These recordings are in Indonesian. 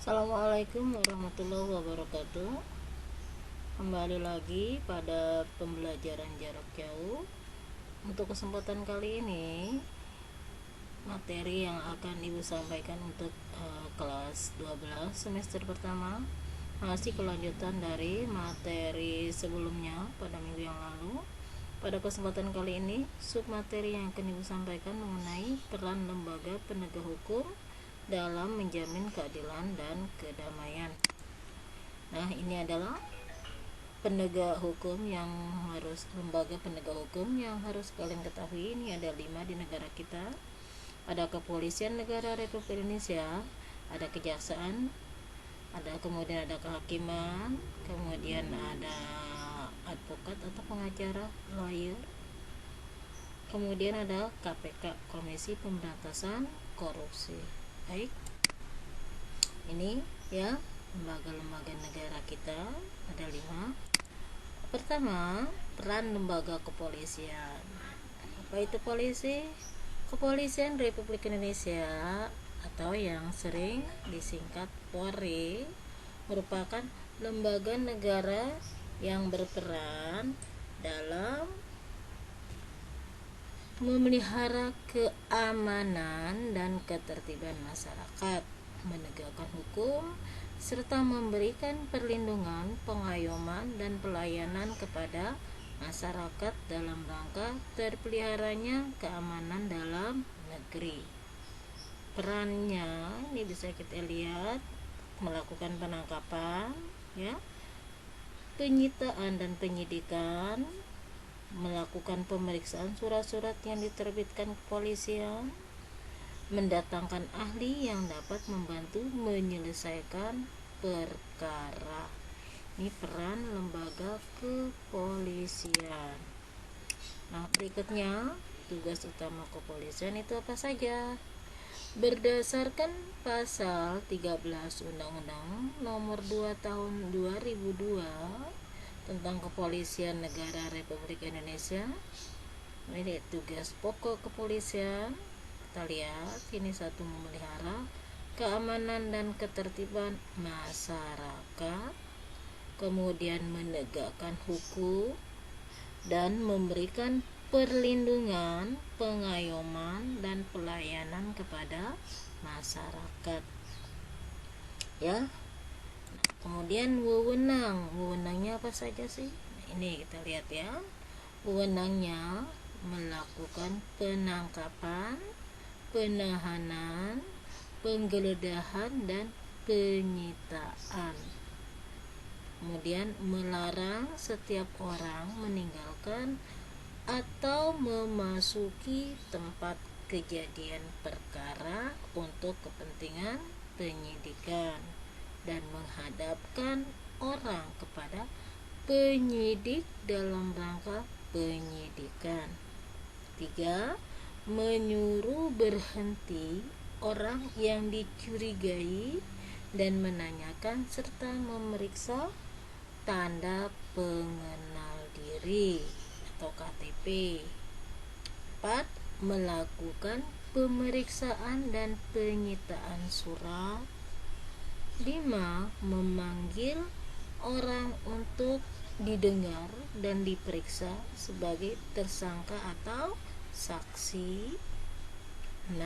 Assalamualaikum warahmatullahi wabarakatuh. Kembali lagi pada pembelajaran jarak jauh. Untuk kesempatan kali ini, materi yang akan Ibu sampaikan untuk kelas 12 semester pertama masih kelanjutan dari materi sebelumnya pada minggu yang lalu. Pada kesempatan kali ini, submateri yang akan Ibu sampaikan mengenai peran lembaga penegak hukum dalam menjamin keadilan dan kedamaian. Nah, ini adalah lembaga penegak hukum yang harus kalian ketahui. Ini ada 5 di negara kita. Ada Kepolisian Negara Republik Indonesia, ada Kejaksaan, kemudian ada Kehakiman, kemudian ada advokat atau pengacara, lawyer, kemudian ada KPK, Komisi Pemberantasan Korupsi. Baik, ini ya lembaga-lembaga negara kita ada 5. Pertama, peran lembaga kepolisian. Apa itu polisi? Kepolisian Republik Indonesia atau yang sering disingkat Polri merupakan lembaga negara yang berperan dalam memelihara keamanan dan ketertiban masyarakat, menegakkan hukum, serta memberikan perlindungan, pengayoman, dan pelayanan kepada masyarakat dalam rangka terpeliharanya keamanan dalam negeri. Perannya ini bisa kita lihat melakukan penangkapan, ya, penyitaan dan penyidikan, melakukan pemeriksaan surat-surat yang diterbitkan kepolisian, mendatangkan ahli yang dapat membantu menyelesaikan perkara. Ini peran lembaga kepolisian. Nah, berikutnya tugas utama kepolisian itu apa saja? Berdasarkan pasal 13 Undang-Undang Nomor 2 Tahun 2002 tentang Kepolisian Negara Republik Indonesia, ini tugas pokok kepolisian. Kita lihat ini satu, memelihara keamanan dan ketertiban masyarakat, kemudian menegakkan hukum dan memberikan perlindungan, pengayoman, dan pelayanan kepada masyarakat, ya. Kemudian wewenangnya apa saja sih? Ini kita lihat ya. Wewenangnya melakukan penangkapan, penahanan, penggeledahan, dan penyitaan. Kemudian melarang setiap orang meninggalkan atau memasuki tempat kejadian perkara untuk kepentingan penyidikan dan menghadapkan orang kepada penyidik dalam rangka penyidikan. 3. Menyuruh berhenti orang yang dicurigai dan menanyakan serta memeriksa tanda pengenal diri atau KTP. 4. Melakukan pemeriksaan dan penyitaan surat. 5. Memanggil orang untuk didengar dan diperiksa sebagai tersangka atau saksi. 6.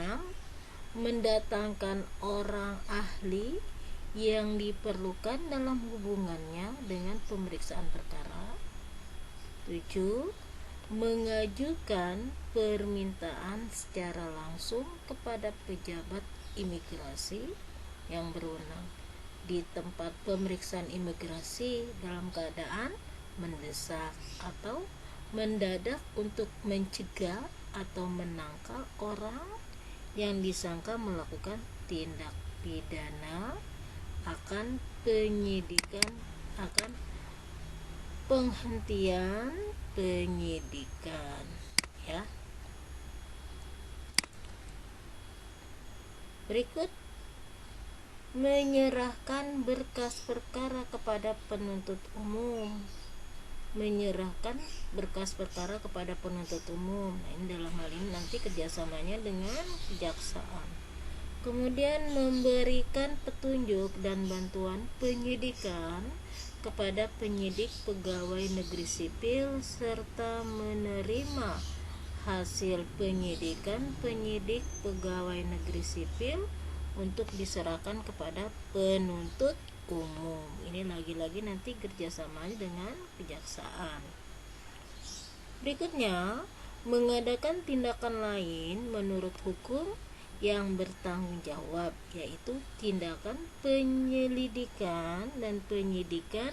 Mendatangkan orang ahli yang diperlukan dalam hubungannya dengan pemeriksaan perkara. 7. Mengajukan permintaan secara langsung kepada pejabat imigrasi yang berwenang di tempat pemeriksaan imigrasi dalam keadaan mendesak atau mendadak untuk mencegah atau menangkal orang yang disangka melakukan tindak pidana, akan penghentian penyidikan, ya. Berikut, menyerahkan berkas perkara kepada penuntut umum. Nah, ini dalam hal ini nanti kerjasamanya dengan kejaksaan. Kemudian memberikan petunjuk dan bantuan penyidikan kepada penyidik pegawai negeri sipil serta menerima hasil penyidikan penyidik pegawai negeri sipil untuk diserahkan kepada penuntut umum. Ini lagi-lagi nanti kerjasamanya dengan kejaksaan. Berikutnya, mengadakan tindakan lain menurut hukum yang bertanggung jawab, yaitu tindakan penyelidikan dan penyidikan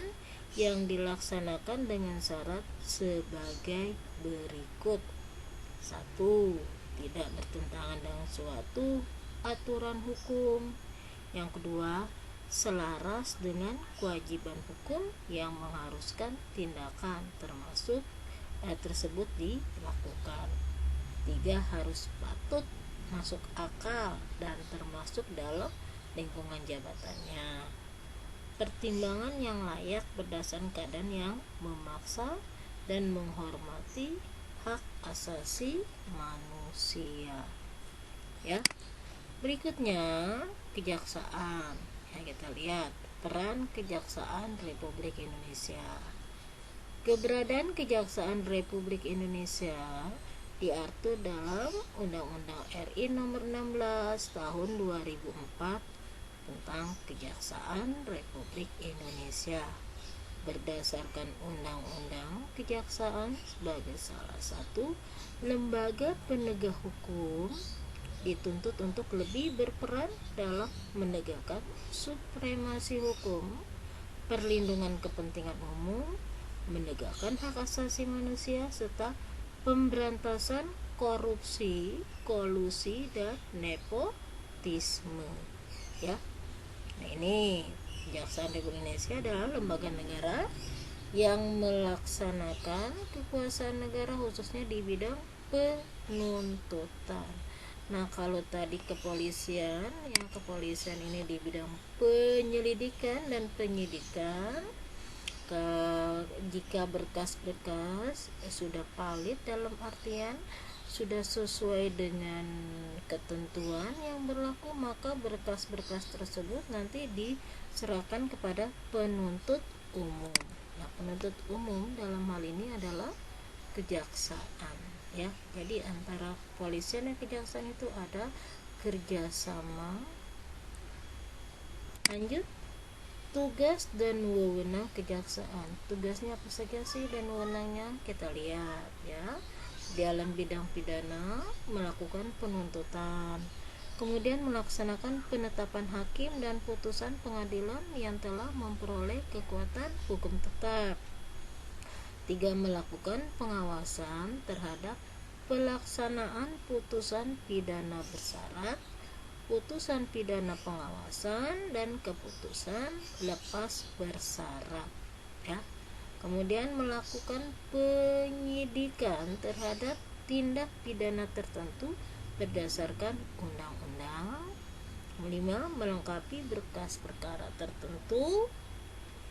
yang dilaksanakan dengan syarat sebagai berikut. 1. Tidak bertentangan dengan suatu aturan hukum. Yang kedua, selaras dengan kewajiban hukum yang mengharuskan tindakan tersebut dilakukan. 3. Harus patut masuk akal dan termasuk dalam lingkungan jabatannya. Pertimbangan yang layak berdasarkan keadaan yang memaksa dan menghormati hak asasi manusia. Ya. Berikutnya, kejaksaan. Ya, kita lihat peran Kejaksaan Republik Indonesia. Keberadaan Kejaksaan Republik Indonesia diatur dalam Undang-Undang RI Nomor 16 Tahun 2004 tentang Kejaksaan Republik Indonesia. Berdasarkan Undang-Undang Kejaksaan sebagai salah satu lembaga penegak hukum dituntut untuk lebih berperan dalam menegakkan supremasi hukum, perlindungan kepentingan umum, menegakkan hak asasi manusia, serta pemberantasan korupsi, kolusi, dan nepotisme. Ya, nah ini Kejaksaan Republik Indonesia adalah lembaga negara yang melaksanakan kekuasaan negara khususnya di bidang penuntutan. Nah, kalau tadi kepolisian, yang kepolisian ini di bidang penyelidikan dan penyidikan. Jika berkas-berkas sudah valid dalam artian sudah sesuai dengan ketentuan yang berlaku, maka berkas-berkas tersebut nanti diserahkan kepada penuntut umum. Nah, penuntut umum dalam hal ini adalah kejaksaan, ya. Jadi antara kepolisian dan kejaksaan itu ada kerjasama. Lanjut, tugas dan wewenang kejaksaan. Tugasnya apa saja sih dan wewenangnya? Kita lihat ya. Dalam bidang pidana melakukan penuntutan, kemudian melaksanakan penetapan hakim dan putusan pengadilan yang telah memperoleh kekuatan hukum tetap. 3. Melakukan pengawasan terhadap pelaksanaan putusan pidana bersyarat, putusan pidana pengawasan, dan keputusan lepas bersyarat, ya. Kemudian melakukan penyidikan terhadap tindak pidana tertentu berdasarkan undang-undang. 5. Melengkapi berkas perkara tertentu,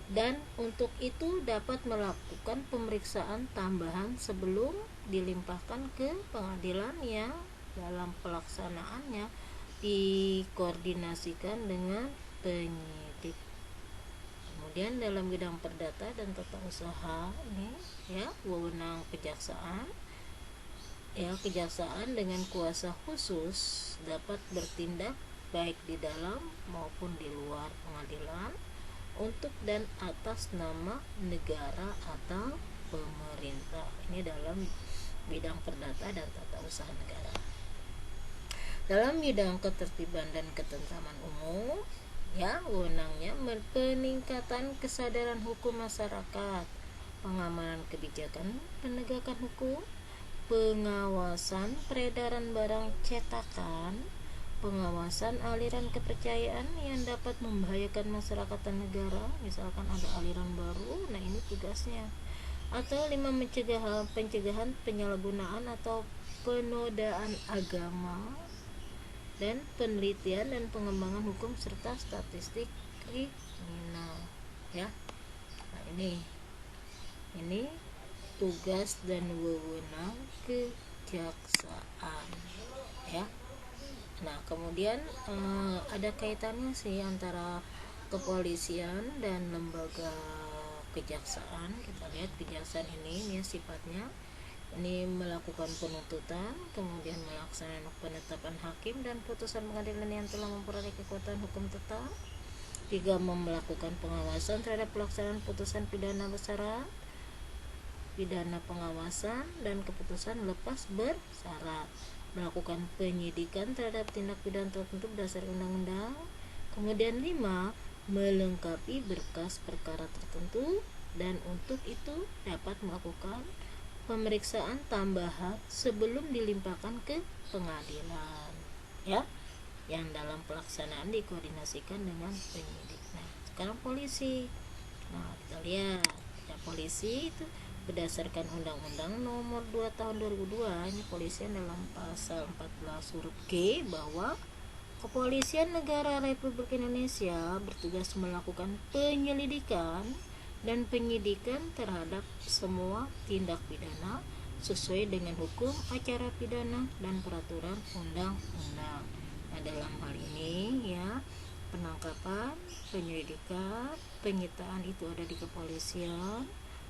dan untuk itu dapat melakukan pemeriksaan tambahan sebelum dilimpahkan ke pengadilan yang dalam pelaksanaannya dikoordinasikan dengan penyidik. Kemudian dalam bidang perdata dan tata usaha ini, ya, wewenang kejaksaan. Ya, kejaksaan dengan kuasa khusus dapat bertindak baik di dalam maupun di luar pengadilan untuk dan atas nama negara atau pemerintah. Ini dalam bidang perdata dan tata usaha negara. Dalam bidang ketertiban dan ketentraman umum, ya, wewenangnya peningkatan kesadaran hukum masyarakat, pengamanan kebijakan penegakan hukum, pengawasan peredaran barang cetakan, pengawasan aliran kepercayaan yang dapat membahayakan masyarakat dan negara, misalkan ada aliran baru, nah ini tugasnya. Atau 5. Pencegahan penyalahgunaan atau penodaan agama, dan penelitian dan pengembangan hukum serta statistik kriminal, ya. Nah, ini tugas dan wewenang kejaksaan, ya. Nah, kemudian ada kaitannya sih antara kepolisian dan lembaga kejaksaan. Kita lihat kejaksaan ini ya sifatnya ini melakukan penuntutan, kemudian melaksanakan penetapan hakim dan putusan pengadilan yang telah memperoleh kekuatan hukum tetap. 3. Melakukan pengawasan terhadap pelaksanaan putusan pidana bersyarat, pidana pengawasan dan keputusan lepas bersyarat. Melakukan penyidikan terhadap tindak pidana tertentu berdasarkan undang-undang. Kemudian 5. Melengkapi berkas perkara tertentu dan untuk itu dapat melakukan pemeriksaan tambahan sebelum dilimpahkan ke pengadilan, ya, yang dalam pelaksanaan dikoordinasikan dengan penyidik. Nah, sekarang polisi. Nah, kita lihat ya, polisi itu berdasarkan Undang-Undang Nomor 2 Tahun 2002, ini polisian dalam pasal 14 huruf G bahwa Kepolisian Negara Republik Indonesia bertugas melakukan penyelidikan dan penyidikan terhadap semua tindak pidana sesuai dengan hukum acara pidana dan peraturan undang-undang. Nah, dalam hal ini ya, penangkapan, penyelidikan, penyitaan itu ada di kepolisian.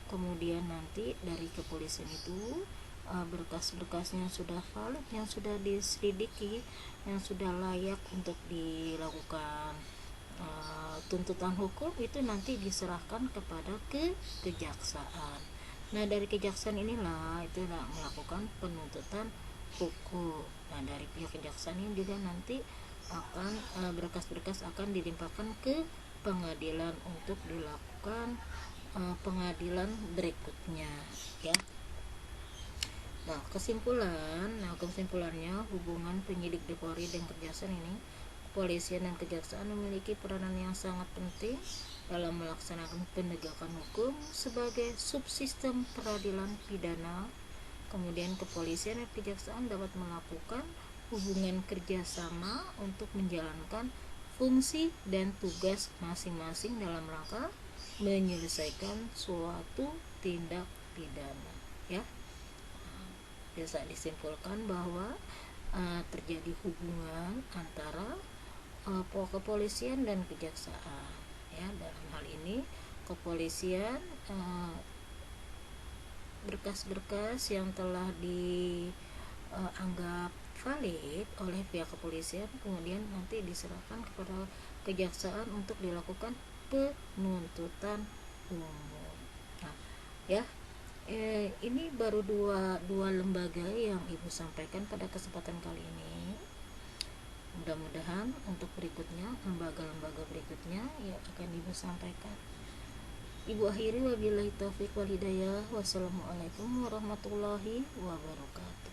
Kemudian nanti dari kepolisian itu berkas-berkasnya sudah valid, yang sudah diselidiki, yang sudah layak untuk dilakukan tuntutan hukum, itu nanti diserahkan kepada kejaksaan. Nah, dari kejaksaan inilah itu melakukan penuntutan hukum. Nah, dari pihak kejaksaan ini juga nanti akan berkas-berkas akan dilimpahkan ke pengadilan untuk dilakukan pengadilan berikutnya, ya. Nah, kesimpulannya hubungan penyidik di Polri dan kejaksaan ini, kepolisian dan kejaksaan memiliki peranan yang sangat penting dalam melaksanakan penegakan hukum sebagai subsistem peradilan pidana. Kemudian kepolisian dan kejaksaan dapat melakukan hubungan kerjasama untuk menjalankan fungsi dan tugas masing-masing dalam rangka menyelesaikan suatu tindak pidana, ya. Bisa disimpulkan bahwa terjadi hubungan antara kepolisian dan kejaksaan, ya. Dalam hal ini kepolisian berkas-berkas yang telah dianggap valid oleh pihak kepolisian kemudian nanti diserahkan kepada kejaksaan untuk dilakukan penuntutan umum. Nah, ya, ini baru dua lembaga yang Ibu sampaikan pada kesempatan kali ini. Mudah-mudahan untuk berikutnya, lembaga-lembaga berikutnya ya akan Ibu sampaikan. Ibu akhiri wabillahi taufiq wal hidayah. Wassalamualaikum warahmatullahi wabarakatuh.